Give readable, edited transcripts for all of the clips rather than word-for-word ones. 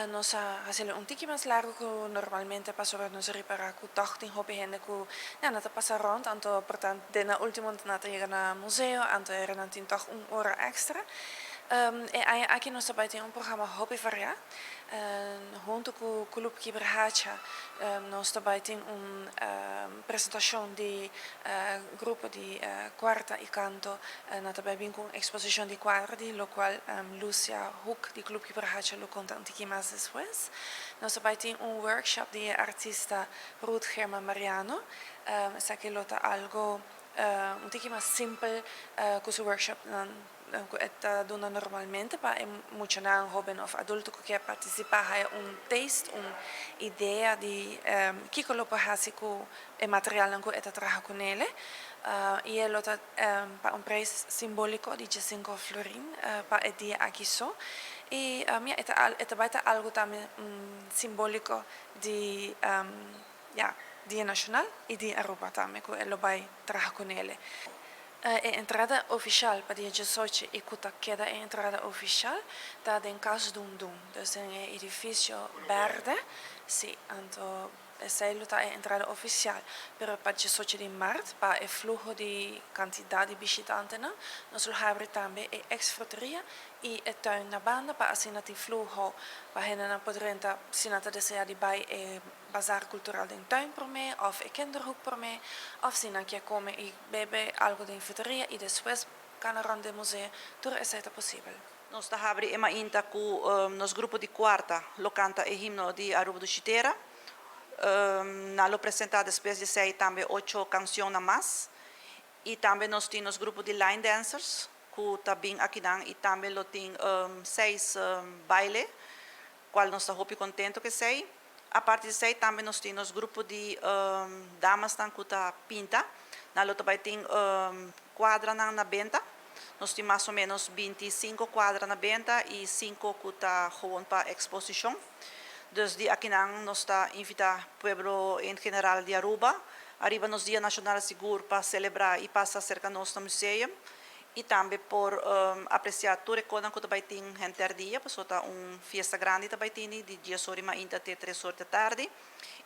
Nos hacerlo un tiki más largo que normalmente paso ver nos ripara ku 18 hobby hende ku ja nata passa rond anto portant dena ultimo nata llega na museo anto era nanti toch un ora extra. E aqui nós também tem um programa Hobby Varia. Junto com o Clube Kiberhacha, nós também tem uma apresentação de grupo de quarta e canto. Nós também vem com exposição de quadros, lo qual Lucia Hook, de Clube Kiberhacha, lo conta um pouquinho mais depois. Nós também tem um workshop de artista Ruth Germa Mariano. Essa aqui lota algo un tiki más simple questo workshop это doen normalmente pa mucho na joven of adulto que participa ha un taste un idea di kiko lo pa hasiku e material nangu eta traha kunele e lota pa un preis simbolico di 5 florin pa edi akiso e mia eta baita algo también simbolico di ja Dia Nacional e Dia Aruba também, que elo vai trabalhar com ele. A entrada oficial para dia 18 e que queda a entrada oficial está em Casa Dundum, então é um edifício verde, sim, então essa é a entrada oficial, mas para 18 de março, para o fluxo de quantidade de visitantes, nós vamos também a ex-fruteria e a tuin na banda para assim o fluxo, para a gente poder se não desejar de vai bazar cultural den tuin por me, of a kinderhoek por me, of se não quer comer e beber algo de fruteria e depois gaan rond o museu, tudo é possível. Nós estamos abrindo ainda com nosso grupo de quarta, lo canta o himno de Aruba do Chiteira. Nós apresentamos depois de sei também 8 canções mais. E também nós temos grupo de line dancers, que também aqui e também tem 6 baile, qual nós estamos muito contentes que sei. A partir de sei também nós temos grupo de damas que tá pinta. Nós também tem quadra na venda. Nós temos mais ou menos 25 quadras na venda e 5 que está para exposição. Desde aqui nós está invitando o povo em geral de Aruba. Arriba nos Dia Nacional Seguro para celebrar e passar cerca nós no museu. E também por apreciar tudo que também tem gente dia, porque está uma festa grande também de dia sorima ainda até 3 horas da tarde.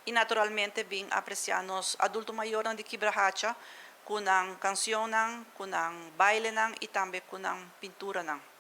E naturalmente vem apreciar nos adultos maiores de Kibrahacha, com canção, com baile e também com pintura.